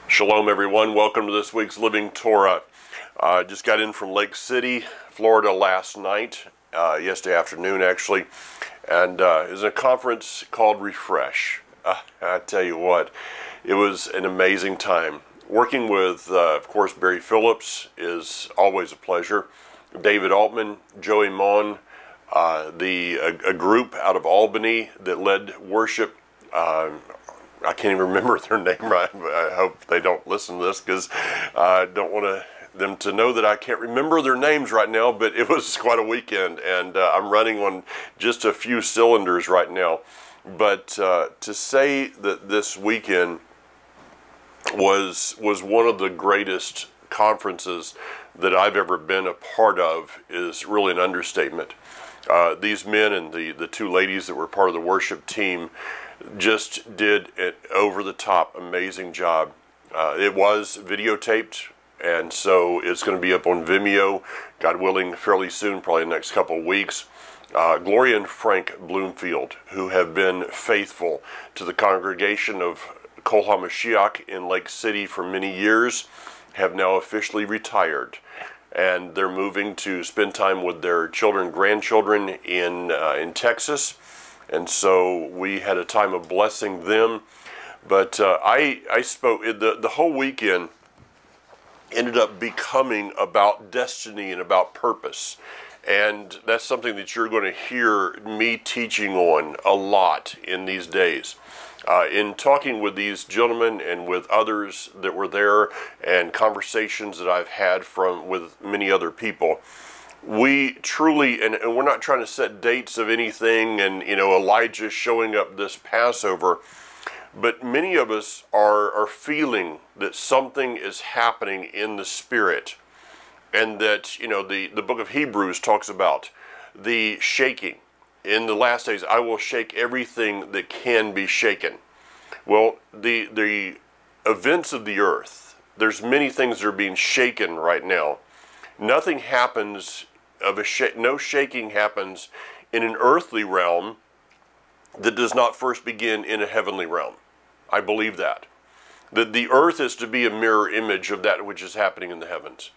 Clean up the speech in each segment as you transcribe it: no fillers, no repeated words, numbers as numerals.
Shalom everyone, welcome to this week's Living Torah. Just got in from Lake City, Florida last night, yesterday afternoon actually, and it was a conference called Refresh. I tell you what, it was an amazing time. Working with, of course, Barry Phillips is always a pleasure. David Altman, Joey Mon, a group out of Albany that led worship. I can't even remember their name right. I hope they don't listen to this because I don't want them to know that I can't remember their names right now, but it was quite a weekend, and I'm running on just a few cylinders right now. But to say that this weekend was one of the greatest conferences that I've ever been a part of is really an understatement. These men and the two ladies that were part of the worship team just did an over-the-top amazing job. It was videotaped, and so it's going to be up on Vimeo, God willing, fairly soon, probably in the next couple of weeks. Gloria and Frank Bloomfield, who have been faithful to the congregation of Kol HaMashiach in Lake City for many years, have now officially retired. And they're moving to spend time with their children and grandchildren in Texas. And so we had a time of blessing them. But I spoke, the whole weekend ended up becoming about destiny and about purpose. And that's something that you're going to hear me teaching on a lot in these days. In talking with these gentlemen and with others that were there, and conversations that I've had with many other people, we truly, and we're not trying to set dates of anything, and Elijah showing up this Passover, but many of us are feeling that something is happening in the spirit, and that the book of Hebrews talks about the shaking. In the last days, I will shake everything that can be shaken. Well, the events of the earth, there's many things that are being shaken right now. Nothing happens no shaking happens in an earthly realm that does not first begin in a heavenly realm. I believe that the earth is to be a mirror image of that which is happening in the heavens.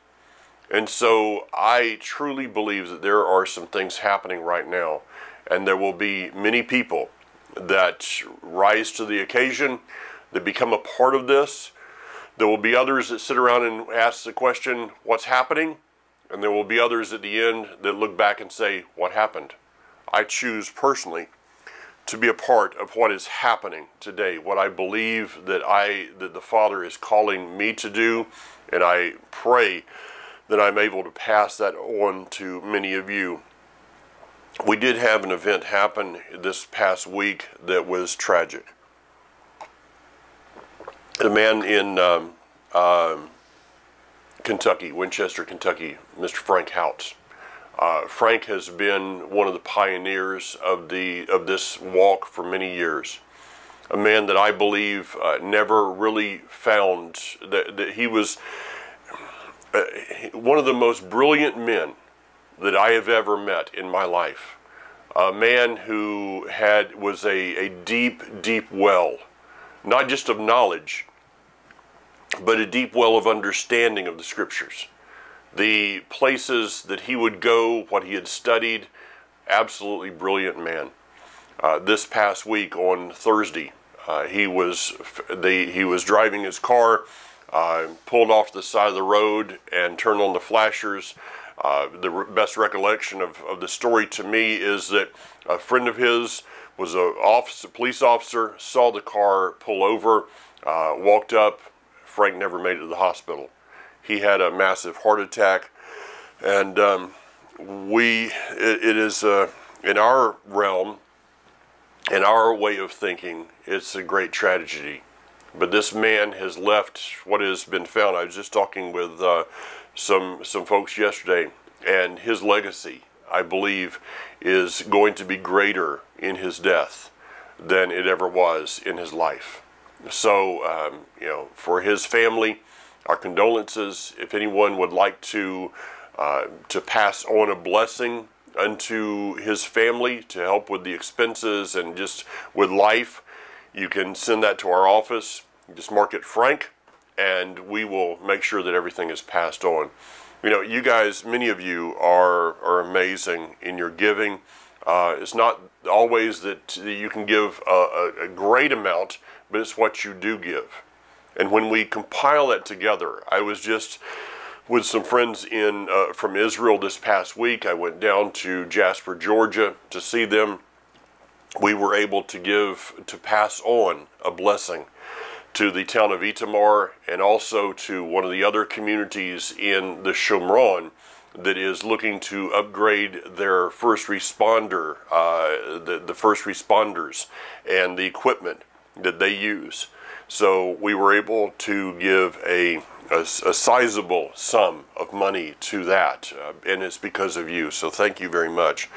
And so I truly believe that there are some things happening right now, and there will be many people that rise to the occasion, that become a part of this. There will be others that sit around and ask the question, what's happening? And there will be others at the end that look back and say, what happened? I choose personally to be a part of what is happening today, what I believe that the Father is calling me to do, and I pray that I'm able to pass that on to many of you. We did have an event happen this past week that was tragic. A man in Kentucky, Winchester, Kentucky, Mr. Frank Houts. Frank has been one of the pioneers of this walk for many years. A man that I believe never really found that he was one of the most brilliant men that I have ever met in my life. A man who was a deep, deep well, not just of knowledge, but a deep well of understanding of the scriptures. The places that he would go, what he had studied, absolutely brilliant man. This past week on Thursday, he was driving his car, pulled off the side of the road and turned on the flashers. The best recollection of the story to me is that a friend of his was a police officer, saw the car pull over, walked up. Frank never made it to the hospital. He had a massive heart attack, and it is in our realm, in our way of thinking, it's a great tragedy. But this man has left what has been found. I was just talking with some folks yesterday, And his legacy, I believe, is going to be greater in his death than it ever was in his life. So, for his family, our condolences. If anyone would like to pass on a blessing unto his family to help with the expenses and just with life, you can send that to our office. Just mark it Frank, and we will make sure that everything is passed on. You guys, many of you are amazing in your giving. It's not always that you can give a great amount, but it's what you do give. And when we compile that together, I was just with some friends from Israel this past week. I went down to Jasper, Georgia to see them. We were able to pass on a blessing to the town of Itamar and also to one of the other communities in the Shomron that is looking to upgrade their first responder, the first responders and the equipment that they use. So we were able to give a sizable sum of money to that, and it's because of you. So thank you very much.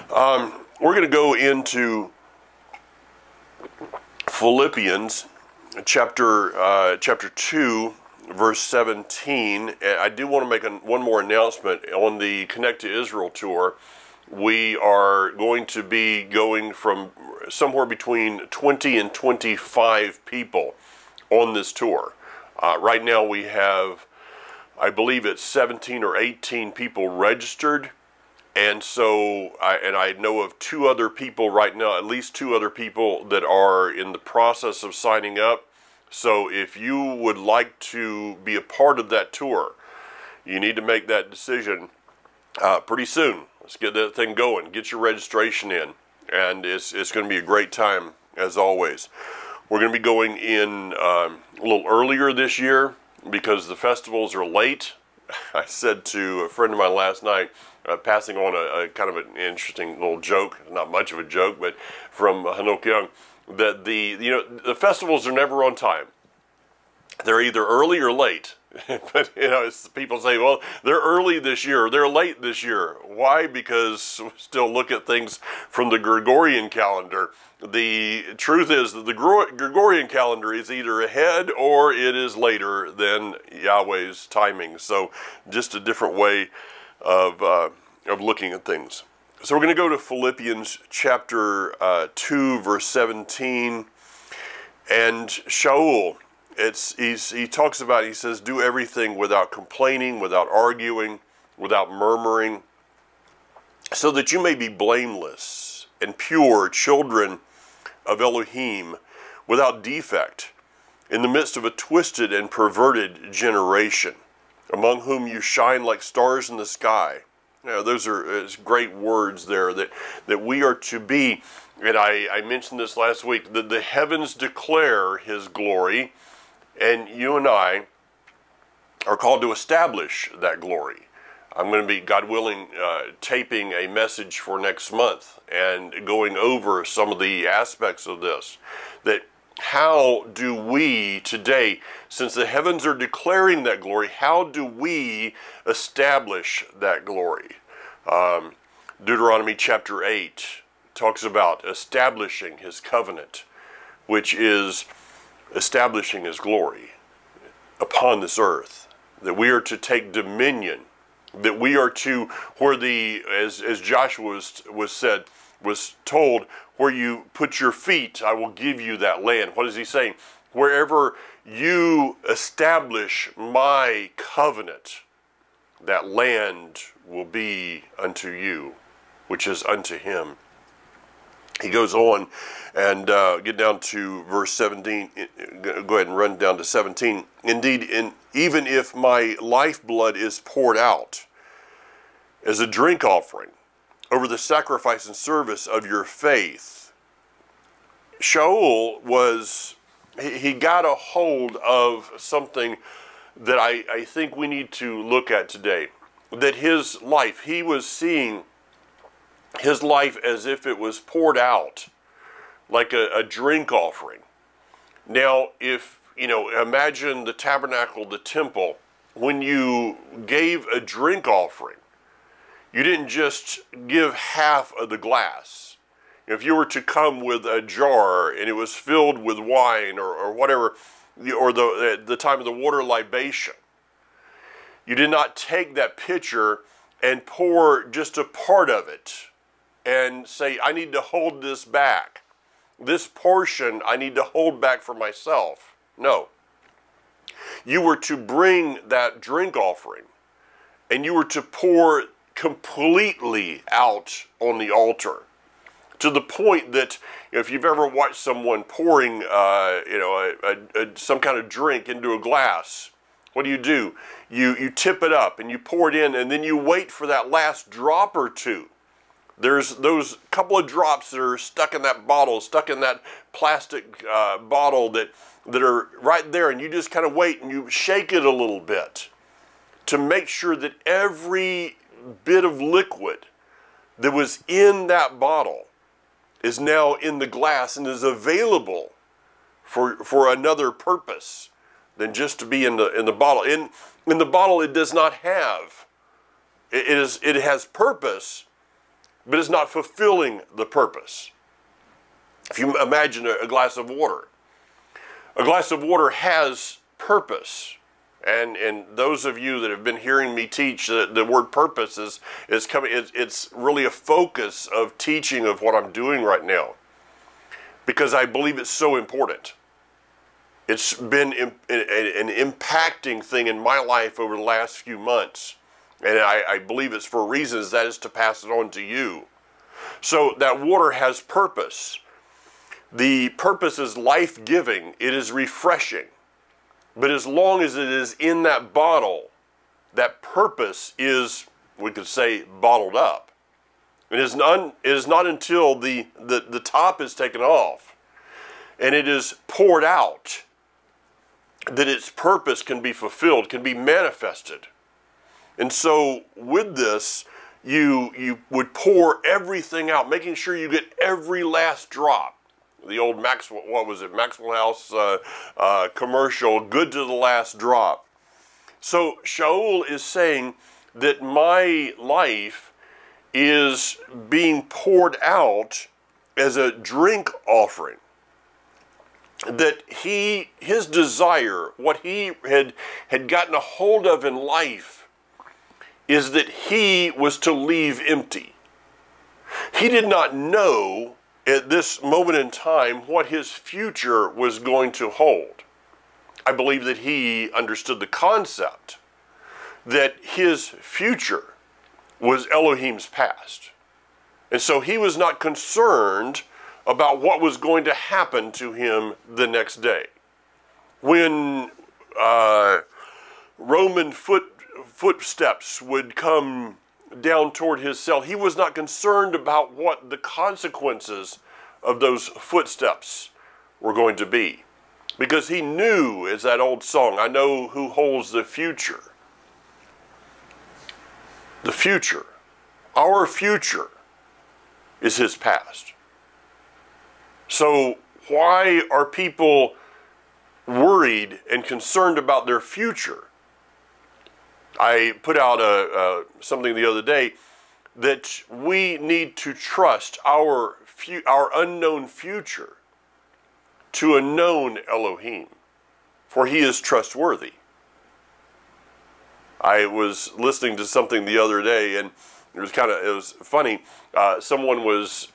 We're going to go into Philippians chapter 2, verse 17. I do want to make one more announcement. On the Connect to Israel tour, we are going to be going from somewhere between 20 and 25 people on this tour. Right now we have, I believe it's 17 or 18 people registered. And so, I know of two other people right now, at least two other people that are in the process of signing up. So if you would like to be a part of that tour, you need to make that decision pretty soon. Let's get that thing going. Get your registration in. And it's going to be a great time, as always. We're going to be going in a little earlier this year because the festivals are late. I said to a friend of mine last night, passing on a kind of an interesting little joke, not much of a joke, but from Hanok Young, that the festivals are never on time. They're either early or late. But people say, well, they're early this year, or they're late this year. Why? Because we still look at things from the Gregorian calendar. The truth is that the Gregorian calendar is either ahead or it is later than Yahweh's timing. So just a different way of looking at things. So we're going to go to Philippians chapter 2, verse 17. And Shaul, he talks about, he says, do everything without complaining, without arguing, without murmuring, so that you may be blameless and pure children of Elohim, without defect, in the midst of a twisted and perverted generation, among whom you shine like stars in the sky. Those are great words there that we are to be. And I mentioned this last week, that the heavens declare his glory, and you and I are called to establish that glory. I'm going to be, God willing, taping a message for next month and going over some of the aspects of this. That how do we today, since the heavens are declaring that glory, how do we establish that glory? Deuteronomy chapter 8 talks about establishing his covenant, which is establishing his glory upon this earth, that we are to take dominion, that we are to, where as Joshua was told, where you put your feet, I will give you that land. What is he saying? Wherever you establish my covenant, that land will be unto you, which is unto him. He goes on and get down to verse 17. Go ahead and run down to 17. Indeed, even if my lifeblood is poured out as a drink offering over the sacrifice and service of your faith. Shaul he got a hold of something that I think we need to look at today. That his life, he was seeing his life as if it was poured out like a drink offering. Now, imagine the tabernacle, the temple, when you gave a drink offering, You didn't just give half of the glass. If you were to come with a jar and it was filled with wine or whatever, or the time of the water libation, you did not take that pitcher and pour just a part of it and say, I need to hold this back. This portion I need to hold back for myself. No. You were to bring that drink offering and you were to pour completely out on the altar, to the point that if you've ever watched someone pouring some kind of drink into a glass, what do? You tip it up and you pour it in, and then you wait for that last drop or two. There's those couple of drops that are stuck in that bottle, stuck in that plastic bottle that are right there, and you just kind of wait and you shake it a little bit to make sure that every bit of liquid that was in that bottle is now in the glass and is available for another purpose than just to be in the bottle. In the bottle, it does not have. It has purpose, but it's not fulfilling the purpose. If you imagine a glass of water has purpose. And those of you that have been hearing me teach, the word purpose is coming. It's really a focus of teaching of what I'm doing right now, because I believe it's so important. It's been an impacting thing in my life over the last few months, and I believe it's for reasons that is to pass it on to you. So that water has purpose. The purpose is life-giving. It is refreshing. But as long as it is in that bottle, that purpose is, we could say, bottled up. It is not until the top is taken off and it is poured out that its purpose can be fulfilled, can be manifested. And so with this, you would pour everything out, making sure you get every last drop. The old Maxwell, Maxwell House commercial, good to the last drop. So Shaul is saying that my life is being poured out as a drink offering. That his desire, what he had gotten a hold of in life, is that he was to leave empty. He did not know at this moment in time what his future was going to hold. I believe that he understood the concept that his future was Elohim's past. And so he was not concerned about what was going to happen to him the next day. When Roman footsteps would come down toward his cell, he was not concerned about what the consequences of those footsteps were going to be. Because he knew, as that old song, I know who holds the future. The future, our future, is his past. So why are people worried and concerned about their future? I put out something the other day that we need to trust our unknown future to a known Elohim, for he is trustworthy. I was listening to something the other day, and it was funny. Someone was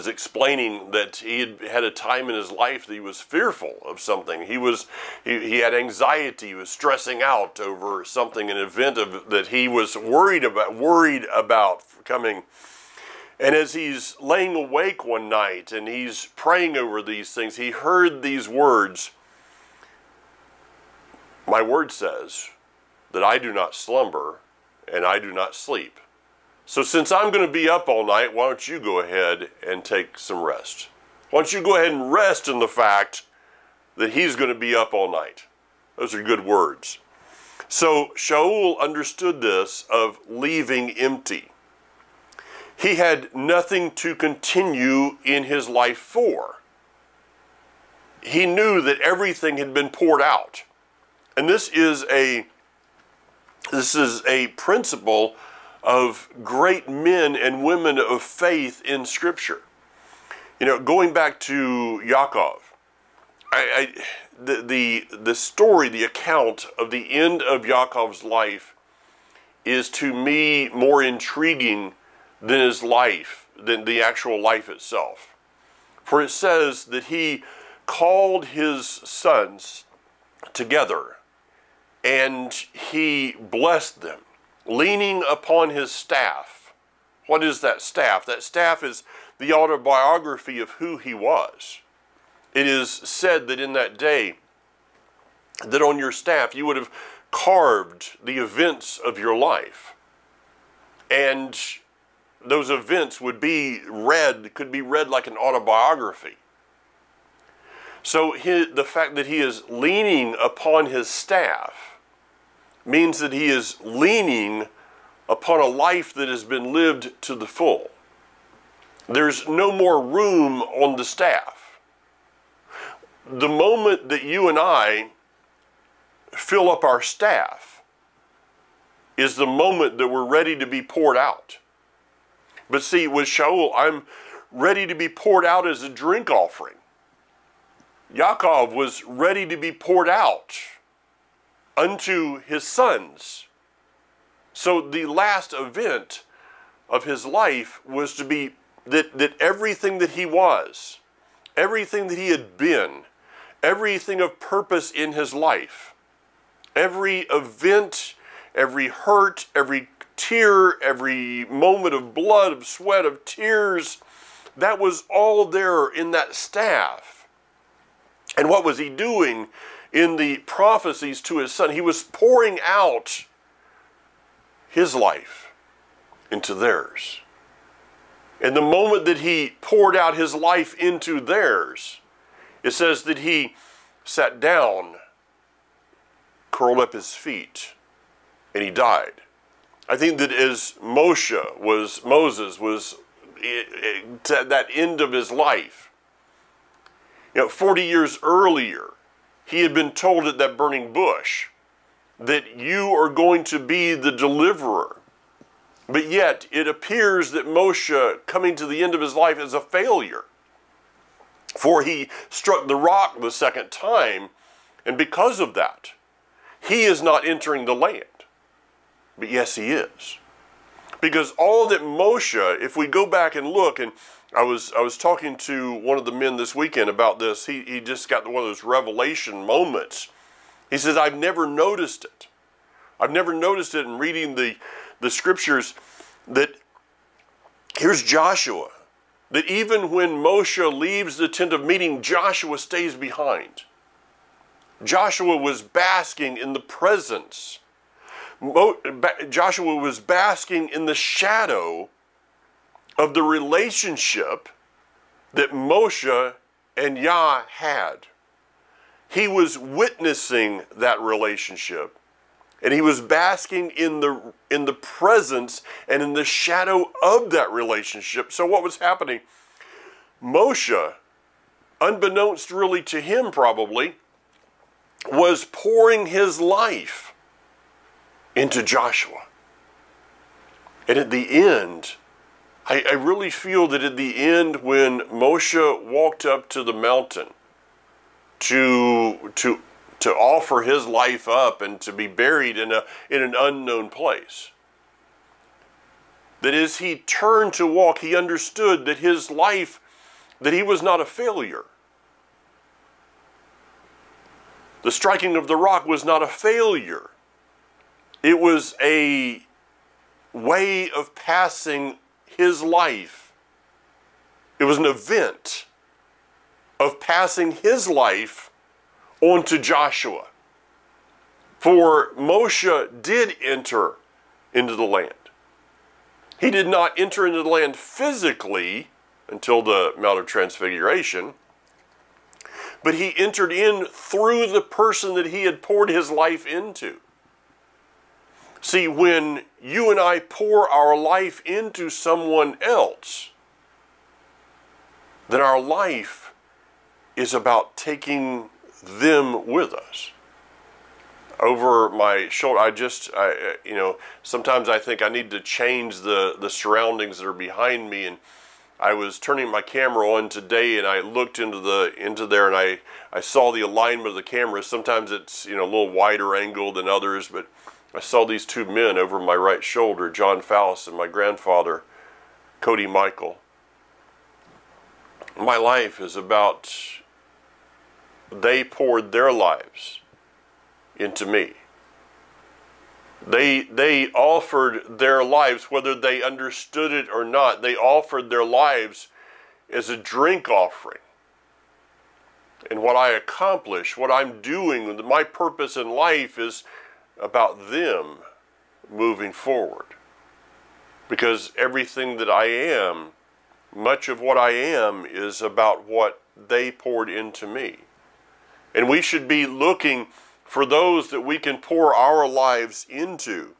explaining that he had a time in his life that he was fearful of something. He had anxiety. He was stressing out over something, an event that he was worried about coming. And as he's laying awake one night and he's praying over these things, he heard these words, "My word says that I do not slumber and I do not sleep. So since I'm going to be up all night, why don't you go ahead and take some rest? Why don't you go ahead and rest in the fact that he's going to be up all night?" Those are good words. So Shaul understood this of leaving empty. He had nothing to continue in his life for. He knew that everything had been poured out. And this is a principle of great men and women of faith in Scripture. You know, going back to Yaakov, the story, the account of the end of Yaakov's life is to me more intriguing than his life, than the actual life itself. For it says that he called his sons together and he blessed them, leaning upon his staff. What is that staff? That staff is the autobiography of who he was. It is said that in that day, that on your staff you would have carved the events of your life. And those events would be read, could be read like an autobiography. So the fact that he is leaning upon his staff means that he is leaning upon a life that has been lived to the full. There's no more room on the staff. The moment that you and I fill up our staff is the moment that we're ready to be poured out. But see, with Shaul, I'm ready to be poured out as a drink offering. Yaakov was ready to be poured out unto his sons. So the last event of his life was to be that everything that he was, everything that he had been, everything of purpose in his life, every event, every hurt, every tear, every moment of blood, of sweat, of tears, that was all there in that staff. And what was he doing in the prophecies to his son? He was pouring out his life into theirs. And the moment that he poured out his life into theirs, it says that he sat down, curled up his feet, and he died. I think that as Moses was at that end of his life, 40 years earlier, he had been told at that burning bush that you are going to be the deliverer. But yet, it appears that Moshe, coming to the end of his life, is a failure. For he struck the rock the second time, and because of that, he is not entering the land. But yes, he is. Because all that Moshe, if we go back and look, and I was talking to one of the men this weekend about this, he just got one of those revelation moments. He says, I've never noticed it. I've never noticed it in reading the scriptures that here's Joshua, that even when Moshe leaves the tent of meeting, Joshua stays behind. Joshua was basking in the presence. Joshua was basking in the shadow of the relationship that Moshe and Yah had. He was witnessing that relationship, and he was basking in the presence and in the shadow of that relationship. So what was happening? Moshe, unbeknownst really to him probably, was pouring his life into Joshua. And at the end, I really feel that at the end when Moshe walked up to the mountain to offer his life up and to be buried in an unknown place, that as he turned to walk, he understood that his life, that he was not a failure. The striking of the rock was not a failure. It was a way of passing his life. It was an event of passing his life on to Joshua. For Moshe did enter into the land. He did not enter into the land physically until the Mount of Transfiguration, but he entered in through the person that he had poured his life into. See, when you and I pour our life into someone else, then our life is about taking them with us. over my shoulder. You know, sometimes I think I need to change the surroundings that are behind me. And I was turning my camera on today, and I looked into there, and I saw the alignment of the camera. Sometimes it's, you know, a little wider angle than others, but I saw these two men over my right shoulder, John Faust and my grandfather, Cody Michael. My life is about, they poured their lives into me. They offered their lives, whether they understood it or not. They offered their lives as a drink offering. And what I accomplish, what I'm doing, my purpose in life is about them moving forward. Because everything that I am, much of what I am, is about what they poured into me. And we should be looking for those that we can pour our lives into.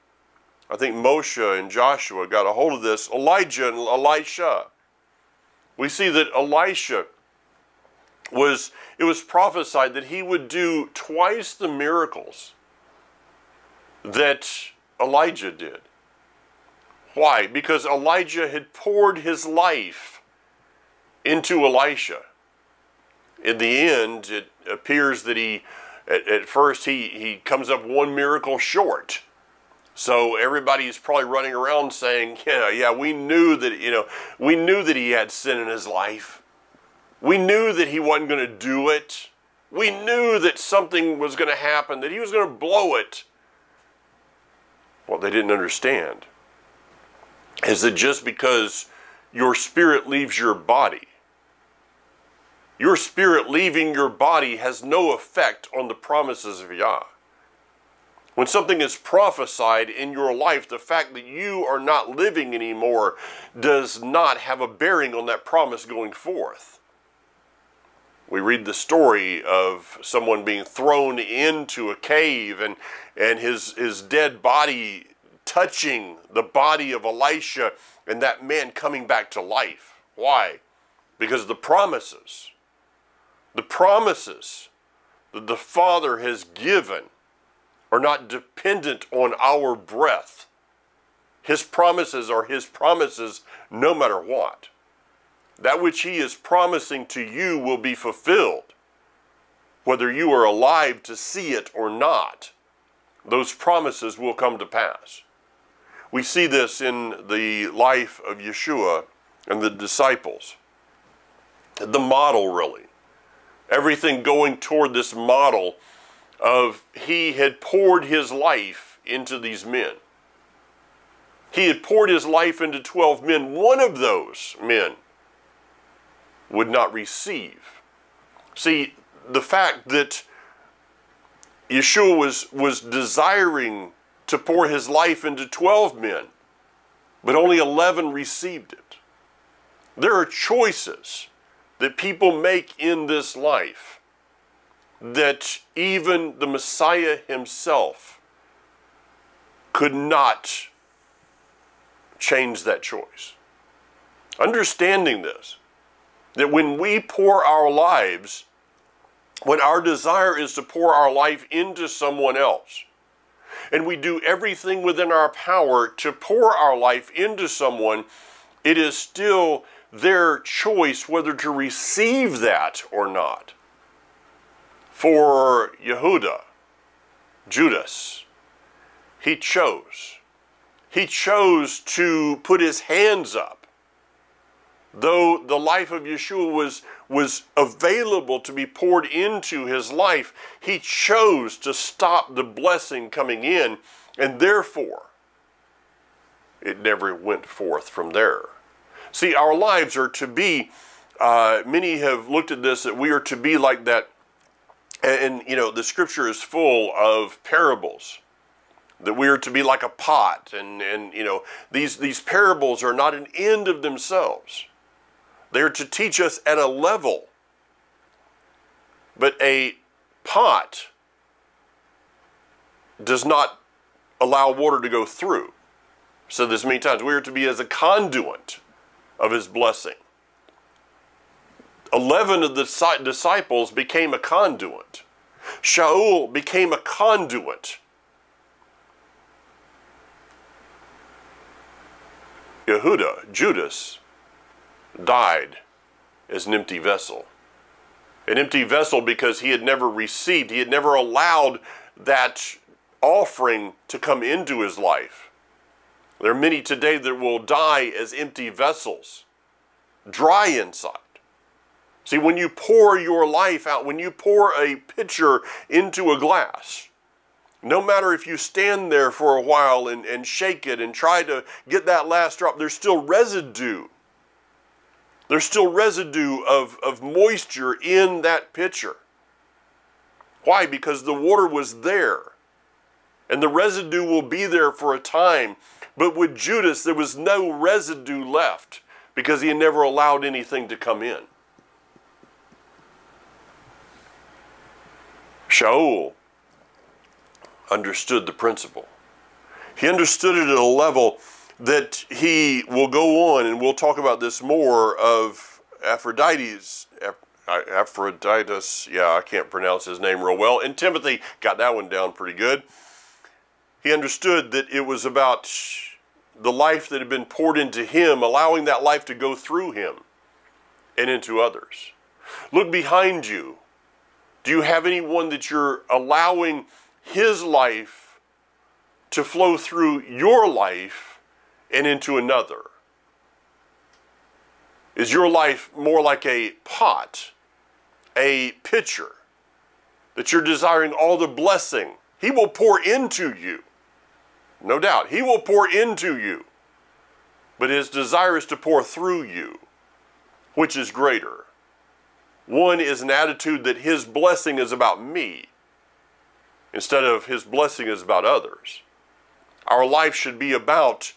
I think Moshe and Joshua got a hold of this. Elijah and Elisha. We see that Elisha it was prophesied that he would do twice the miracles that Elijah did. Why? Because Elijah had poured his life into Elisha. In the end, it appears that at first he comes up one miracle short. So everybody's probably running around saying, yeah, we knew that he had sin in his life. We knew that he wasn't going to do it. We knew that something was going to happen, that he was going to blow it. What they didn't understand is that just because your spirit leaves your body, your spirit leaving your body has no effect on the promises of Yah. When something is prophesied in your life, the fact that you are not living anymore does not have a bearing on that promise going forth. We read the story of someone being thrown into a cave and his dead body touching the body of Elisha, and that man coming back to life. Why? Because the promises that the Father has given are not dependent on our breath. His promises are His promises no matter what. That which He is promising to you will be fulfilled, whether you are alive to see it or not. Those promises will come to pass. We see this in the life of Yeshua and the disciples. The model, really. Everything going toward this model of He had poured His life into these men. He had poured His life into 12 men. One of those men would not receive. See, the fact that Yeshua was desiring to pour His life into 12 men, but only 11 received it. There are choices that people make in this life that even the Messiah Himself could not change that choice. Understanding this, that when we pour our lives, when our desire is to pour our life into someone else, and we do everything within our power to pour our life into someone, it is still their choice whether to receive that or not. For Yehuda, Judas, he chose to put his hands up. Though the life of Yeshua was available to be poured into his life, he chose to stop the blessing coming in, and therefore it never went forth from there. See, our lives are to be, many have looked at this, that we are to be like that, and you know, the scripture is full of parables, that we are to be like a pot, and you know, these parables are not an end of themselves. They're to teach us at a level. But a pot does not allow water to go through. I've said this many times. We are to be as a conduit of His blessing. 11 of the disciples became a conduit. Shaul became a conduit. Judas, died as an empty vessel. An empty vessel because he had never received, he had never allowed that offering to come into his life. There are many today that will die as empty vessels, dry inside. See, when you pour your life out, when you pour a pitcher into a glass, no matter if you stand there for a while and shake it and try to get that last drop, there's still residue. There's still residue of moisture in that pitcher. Why? Because the water was there. And the residue will be there for a time. But with Judas, there was no residue left because he had never allowed anything to come in. Shaul understood the principle. He understood it at a level that he will go on, and we'll talk about this more, of Aphroditus, yeah, I can't pronounce his name real well, and Timothy got that one down pretty good. He understood that it was about the life that had been poured into him, allowing that life to go through him and into others. Look behind you. Do you have anyone that you're allowing his life to flow through your life and into another? Is your life more like a pot, a pitcher, that you're desiring all the blessing? He will pour into you. No doubt, he will pour into you. But his desire is to pour through you. Which is greater? One is an attitude that his blessing is about me, instead of his blessing is about others. Our life should be about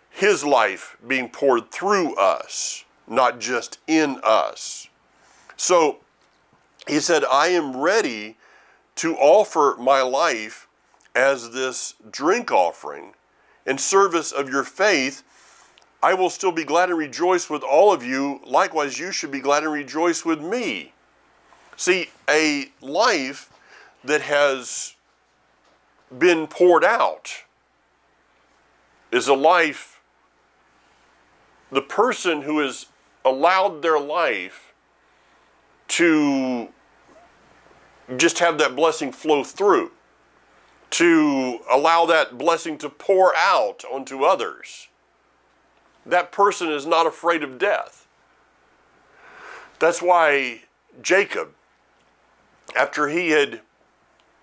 his life being poured through us, not just in us. So he said, I am ready to offer my life as this drink offering in service of your faith. I will still be glad and rejoice with all of you. Likewise, you should be glad and rejoice with me. See, a life that has been poured out is a life, the person who has allowed their life to just have that blessing flow through, to allow that blessing to pour out onto others. That person is not afraid of death. That's why Jacob, after he had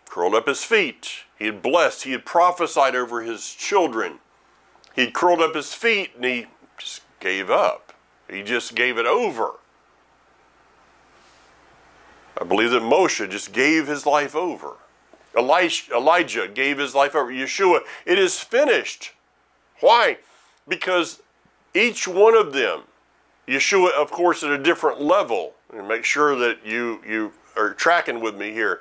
curled up his feet, he had blessed, he had prophesied over his children, he had curled up his feet and he just gave up. He just gave it over. I believe that Moshe just gave his life over. Elijah gave his life over. Yeshua, it is finished. Why? Because each one of them, Yeshua, of course, at a different level, and make sure that you are tracking with me here.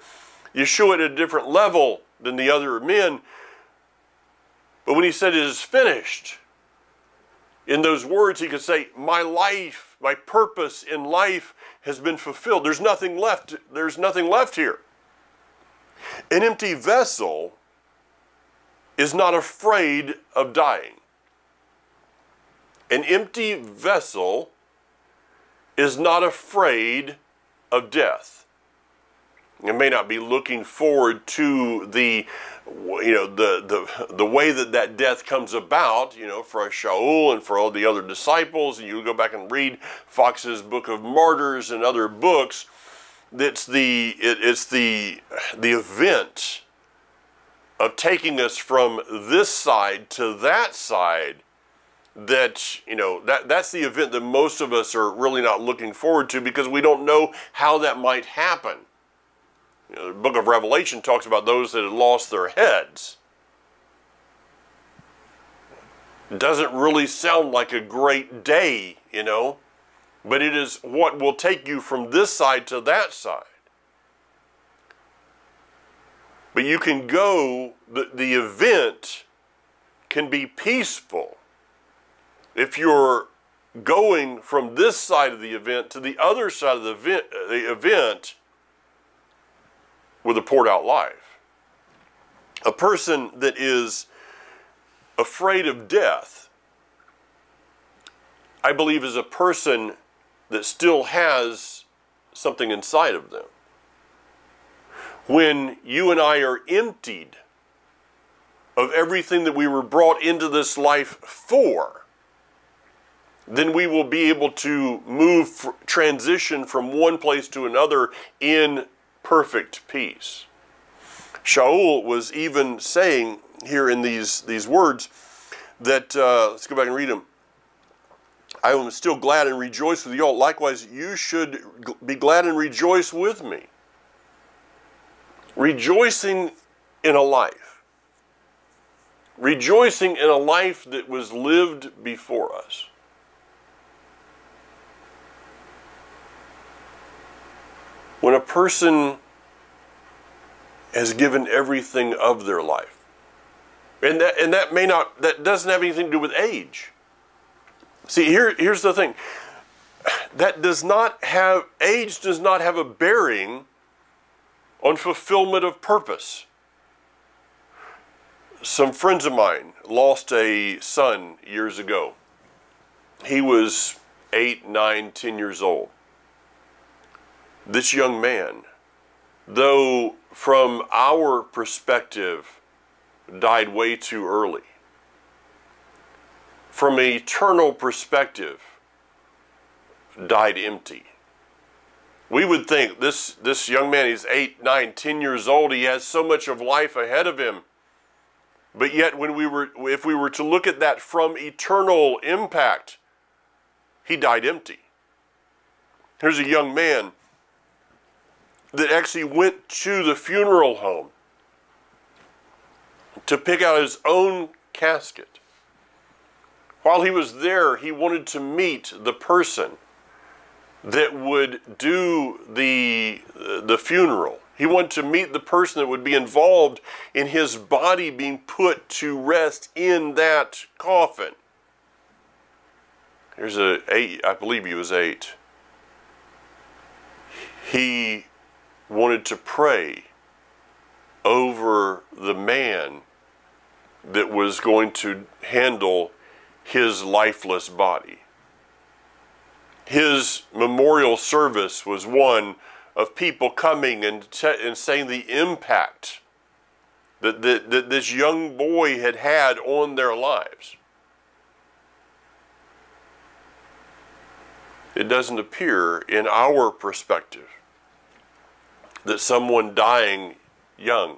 Yeshua at a different level than the other men. But when he said it is finished, in those words he could say, my life, my purpose in life has been fulfilled. There's nothing left. There's nothing left here. An empty vessel is not afraid of dying. An empty vessel is not afraid of death. It may not be looking forward to the way that death comes about, for Shaul and for all the other disciples. And you go back and read Fox's Book of Martyrs and other books. It's the event of taking us from this side to that side. That's the event that most of us are really not looking forward to, because we don't know how that might happen. The book of Revelation talks about those that had lost their heads. It doesn't really sound like a great day, but it is what will take you from this side to that side. But you can go, the event can be peaceful if you're going from this side of the event to the other side of the event with a poured out life. A person that is afraid of death, I believe, is a person that still has something inside of them. When you and I are emptied of everything that we were brought into this life for, then we will be able to transition from one place to another in perfect peace. Shaul was even saying here in these words that, let's go back and read them. I am still glad and rejoice with you all. Likewise, you should be glad and rejoice with me. Rejoicing in a life. Rejoicing in a life that was lived before us. When a person has given everything of their life, and that doesn't have anything to do with age. See, here's the thing. Age does not have a bearing on fulfillment of purpose. Some friends of mine lost a son years ago. He was 8, 9, 10 years old. This young man, though from our perspective, died way too early, from an eternal perspective, died empty. We would think this young man, he's 8, 9, 10 years old, he has so much of life ahead of him. But yet if we were to look at that from eternal impact, he died empty. Here's a young man that actually went to the funeral home to pick out his own casket. While he was there, he wanted to meet the person that would do the funeral. He wanted to meet the person that would be involved in his body being put to rest in that coffin. Here's I believe he was 8. He wanted to pray over the man that was going to handle his lifeless body. His memorial service was one of people coming and saying the impact that this young boy had on their lives. It doesn't appear in our perspective that someone dying young,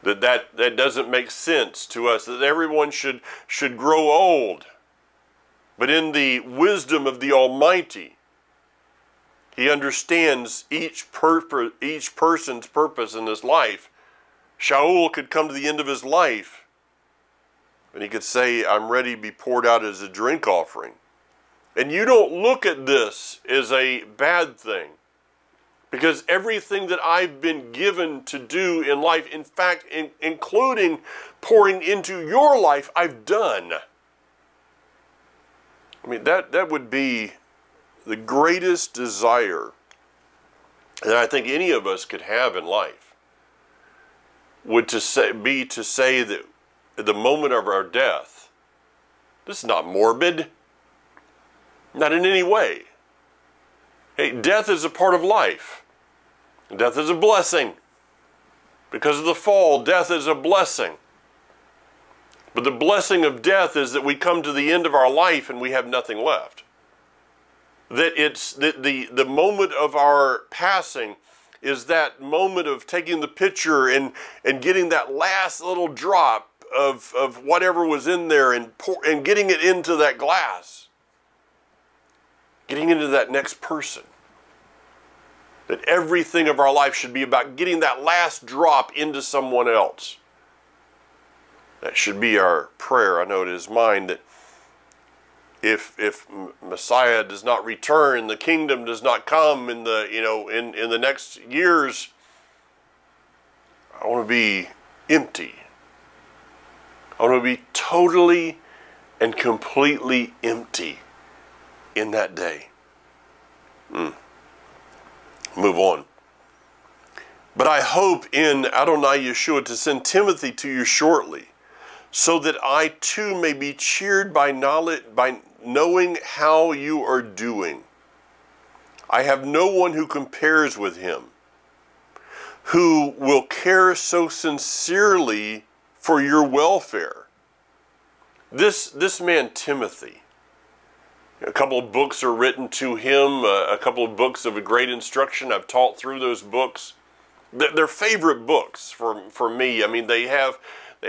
that doesn't make sense to us, that everyone should grow old. But in the wisdom of the Almighty, He understands each person's purpose in this life. Shaul could come to the end of his life and he could say, I'm ready to be poured out as a drink offering. And you don't look at this as a bad thing, because everything that I've been given to do in life, in fact, including pouring into your life, I've done. I mean, that would be the greatest desire that I think any of us could have in life, would be to say that at the moment of our death, this is not morbid, not in any way. Hey, death is a part of life. Death is a blessing. Because of the fall, death is a blessing. But the blessing of death is that we come to the end of our life and we have nothing left. That it's the moment of our passing is that moment of taking the picture and getting that last little drop of whatever was in there and getting it into that glass. Getting into that next person. That everything of our life should be about getting that last drop into someone else. That should be our prayer. I know it is mine, that if Messiah does not return, the kingdom does not come in the next years, I want to be empty. I want to be totally and completely empty in that day. Move on. But I hope in Adonai Yeshua to send Timothy to you shortly, so that I too may be cheered by knowledge, by knowing how you are doing. I have no one who compares with him, who will care so sincerely for your welfare. This man Timothy, a couple of books are written to him, a couple of books of a great instruction. I've taught through those books. They're favorite books for me. I mean, they have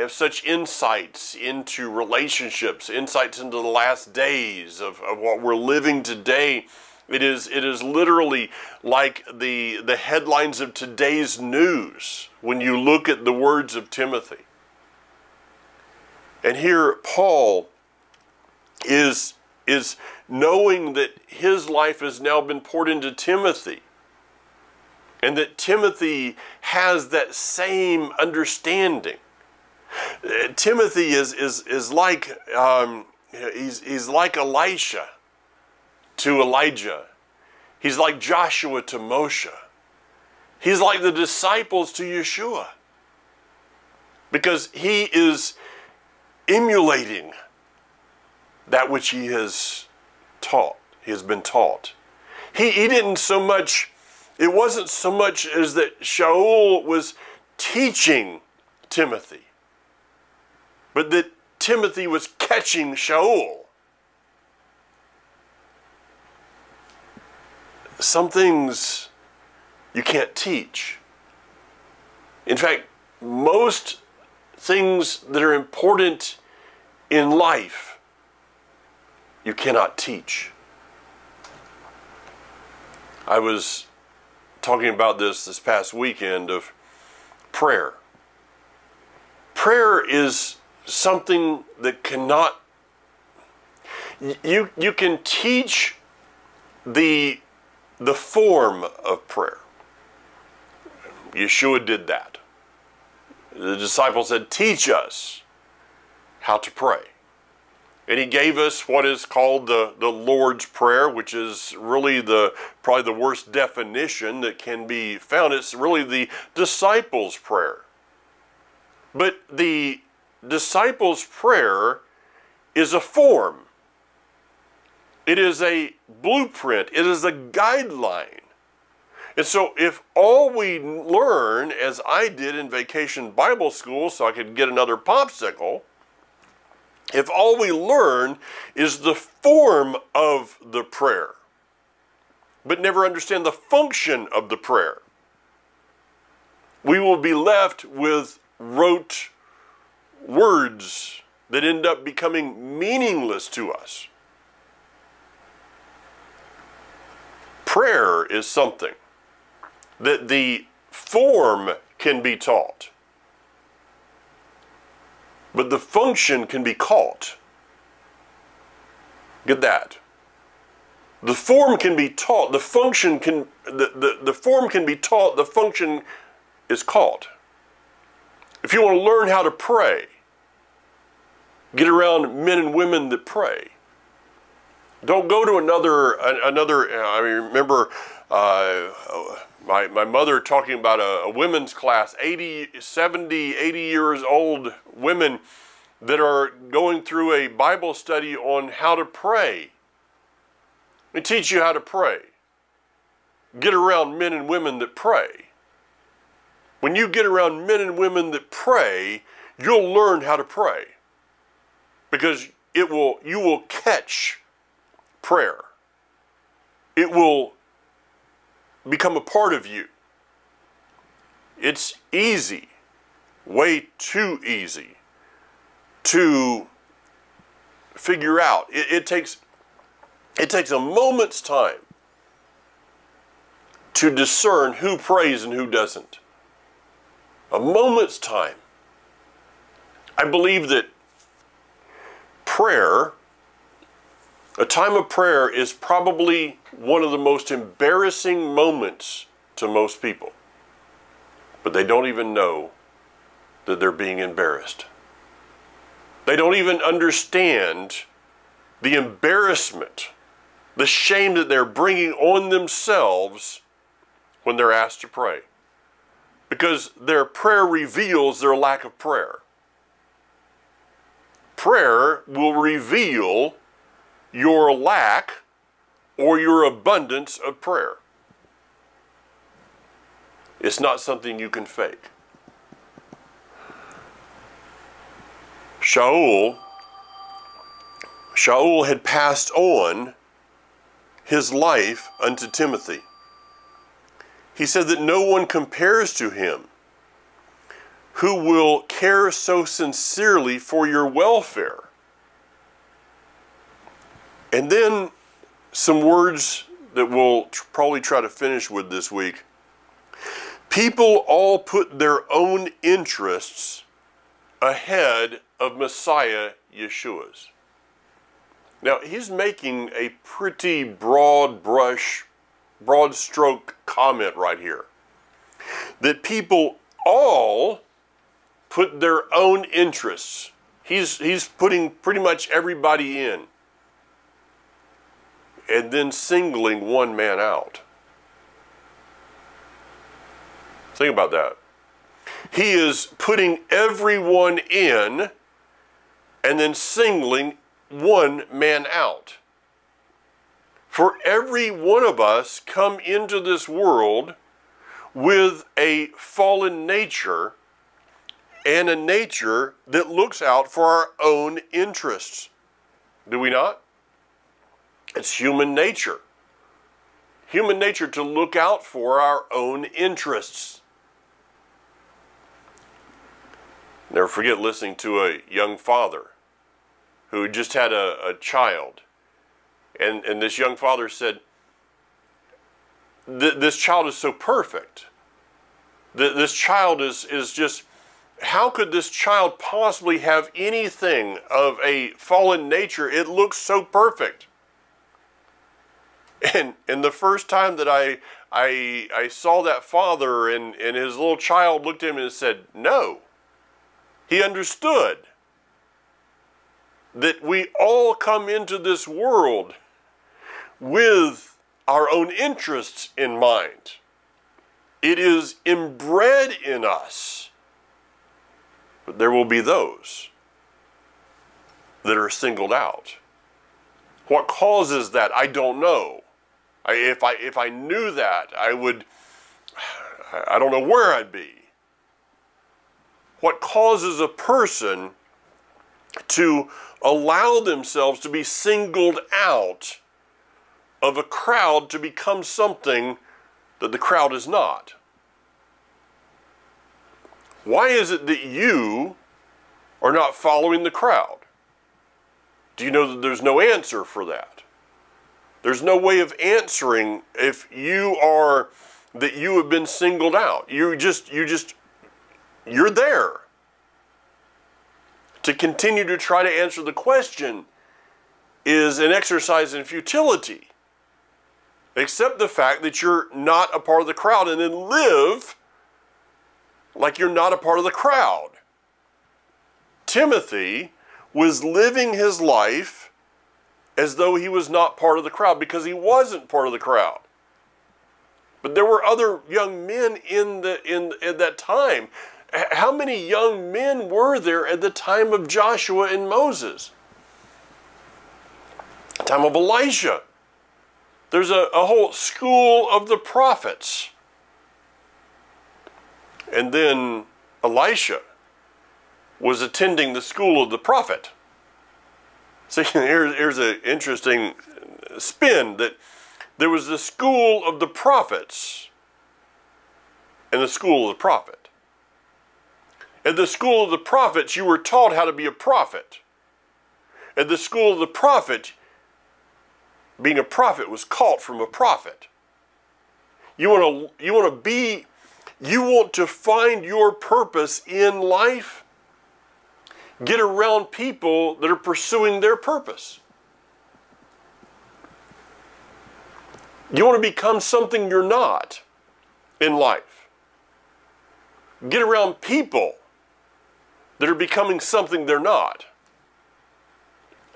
such insights into relationships, insights into the last days of what we're living today. It is literally like the headlines of today's news when you look at the words of Timothy. And here Paul is knowing that his life has now been poured into Timothy, and that Timothy has that same understanding. Timothy is like he's like Elisha to Elijah. He's like Joshua to Moshe. He's like the disciples to Yeshua, because he is emulating that which he has taught. He has been taught. He didn't so much. It wasn't so much as that Shaul was teaching Timothy, but that Timothy was catching Shaul. Some things you can't teach. In fact, most things that are important in life, you cannot teach. I was talking about this past weekend of prayer. Prayer is something that cannot, you can teach the form of prayer. Yeshua did that. The disciples said, teach us how to pray. And he gave us what is called the Lord's Prayer, which is really probably the worst definition that can be found. It's really the disciples' prayer. But the disciples' prayer is a form. It is a blueprint. It is a guideline. And so if all we learn, as I did in vacation Bible school so I could get another popsicle, if all we learn is the form of the prayer, but never understand the function of the prayer, we will be left with rote words that end up becoming meaningless to us. Prayer is something that the form can be taught, but the function can be caught. Get that? The form can be taught, the function can, the form can be taught, the function is caught. If you want to learn how to pray, get around men and women that pray. Don't go to another, I remember my mother talking about a women's class, 70, 80 years old women that are going through a Bible study on how to pray. They teach you how to pray. Get around men and women that pray. When you get around men and women that pray, you'll learn how to pray, because you will catch prayer. It will become a part of you. It's easy, way too easy to figure out. It takes a moment's time to discern who prays and who doesn't. A moment's time. I believe that prayer, a time of prayer, is probably one of the most embarrassing moments to most people. But they don't even know that they're being embarrassed. They don't even understand the embarrassment, the shame that they're bringing on themselves when they're asked to pray. because their prayer reveals their lack of prayer. Prayer will reveal your lack or your abundance of prayer. It's not something you can fake. Shaul had passed on his life unto Timothy. He said that no one compares to him who will care so sincerely for your welfare. And then some words that we'll probably try to finish with this week. People all put their own interests ahead of Messiah Yeshua's. Now, he's making a pretty broad stroke comment right here. That people all put their own interests. He's putting pretty much everybody in. And then singling one man out. Think about that. He is putting everyone in and then singling one man out. For every one of us come into this world with a fallen nature and a nature that looks out for our own interests. Do we not? It's human nature. Human nature to look out for our own interests. Never forget listening to a young father who just had a child. And this young father said, this child is so perfect. This child is just, how could this child possibly have anything of a fallen nature? It looks so perfect. And the first time that I saw that father and his little child looked at him and said, no. He understood that we all come into this world with our own interests in mind. It is inbred in us. But there will be those that are singled out. What causes that? I don't know. If I knew that, I don't know where I'd be. What causes a person to allow themselves to be singled out of a crowd to become something that the crowd is not? Why is it that you are not following the crowd? Do you know that there's no answer for that? There's no way of answering if you have been singled out. You're there. To continue to try to answer the question is an exercise in futility. Accept the fact that you're not a part of the crowd and then live like you're not a part of the crowd. Timothy was living his life as though he was not part of the crowd because he wasn't part of the crowd. But there were other young men in that time. How many young men were there at the time of Joshua and Moses? The time of Elijah. There's a whole school of the prophets. And then Elisha was attending the school of the prophet. See, here's an interesting spin that there was the school of the prophets and the school of the prophet. At the school of the prophets, you were taught how to be a prophet. At the school of the prophet, being a prophet was caught from a prophet. You want to find your purpose in life? Get around people that are pursuing their purpose. You want to become something you're not in life? Get around people that are becoming something they're not.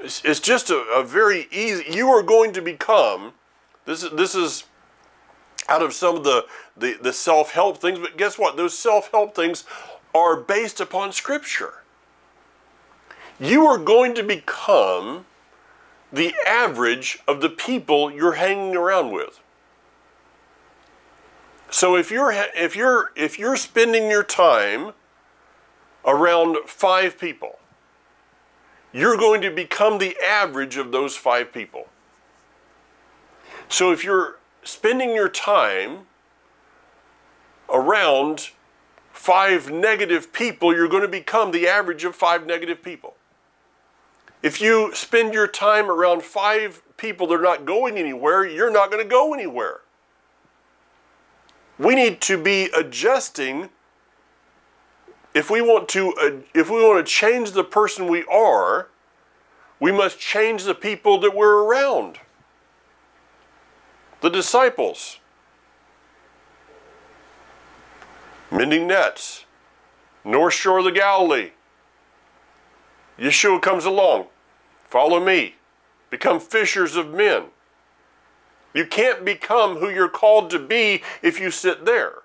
It's just a very easy, you are going to become, this is out of some of the self-help things, but guess what? Those self-help things are based upon Scripture. You are going to become the average of the people you're hanging around with. So if you're spending your time around 5 people, you're going to become the average of those 5 people. So if you're spending your time around 5 negative people, you're going to become the average of 5 negative people. If you spend your time around 5 people that are not going anywhere, you're not going to go anywhere. We need to be adjusting. If we want to change the person we are, we must change the people that we're around. The disciples, mending nets, north shore of the Galilee. Yeshua comes along. Follow me. Become fishers of men. You can't become who you're called to be if you sit there.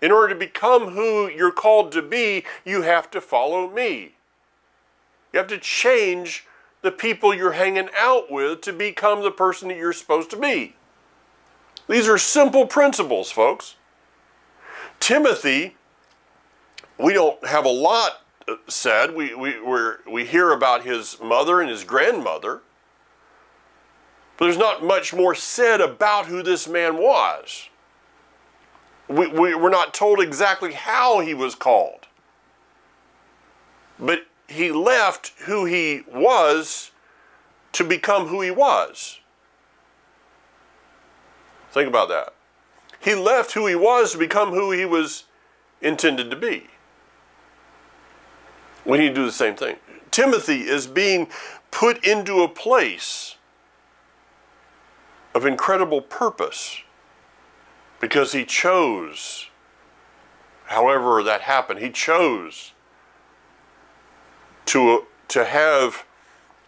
In order to become who you're called to be, you have to follow me. You have to change the people you're hanging out with to become the person that you're supposed to be. These are simple principles, folks. Timothy, we don't have a lot said. We hear about his mother and his grandmother, but there's not much more said about who this man was. We're not told exactly how he was called, but he left who he was to become who he was. Think about that. He left who he was to become who he was intended to be. We need to do the same thing. Timothy is being put into a place of incredible purpose because he chose, however that happened, he chose to have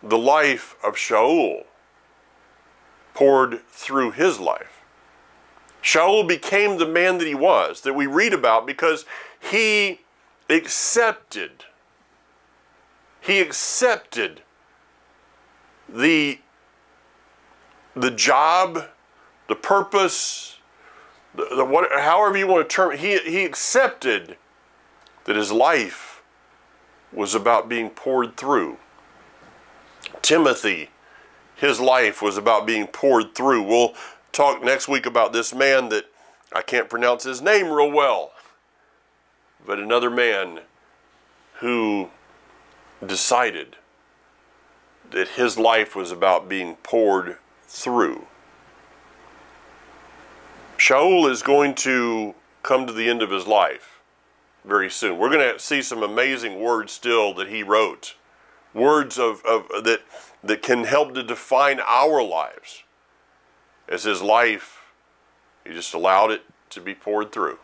the life of Shaul poured through his life. Shaul became the man that he was, that we read about, because he accepted the job, the purpose, however you want to term it. He accepted that his life was about being poured through. Timothy, his life was about being poured through. We'll talk next week about this man that I can't pronounce his name real well, but another man who decided that his life was about being poured through. Shaul is going to come to the end of his life very soon. We're going to see some amazing words still that he wrote, words that can help to define our lives. As his life, he just allowed it to be poured through.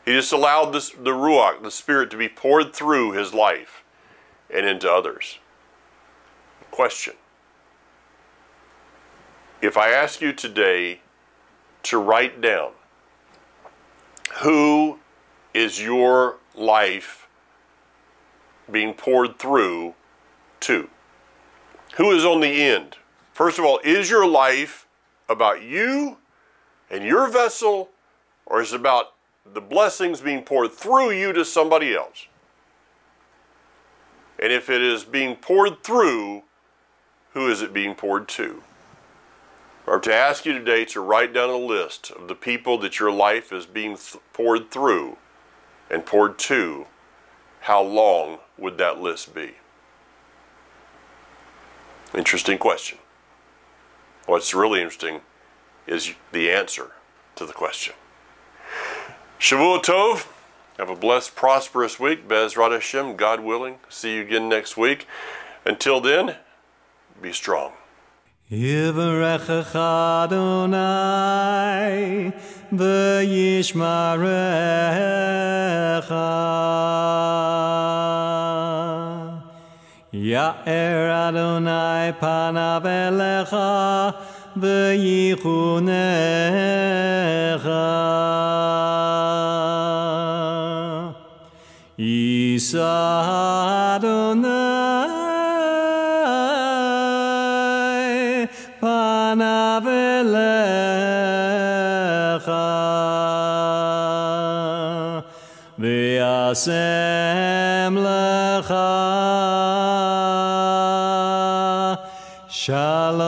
He just allowed the Ruach, the Spirit, to be poured through his life and into others. Question. If I ask you today to write down who is your life being poured through to? Who is on the end? First of all, is your life about you and your vessel, or is it about the blessings being poured through you to somebody else? And if it is being poured through, who is it being poured to? Or to ask you today to write down a list of the people that your life is being poured through and poured to, how long would that list be? Interesting question. What's really interesting is the answer to the question. Shavua Tov. Have a blessed, prosperous week. Bezrat HaShem, God willing. See you again next week. Until then, be strong. Yivarechecha Adonai v'yishmarecha Ya'er Adonai panav elecha ויחונך. יישא אדוני פניו אליך, וישם לך שלום.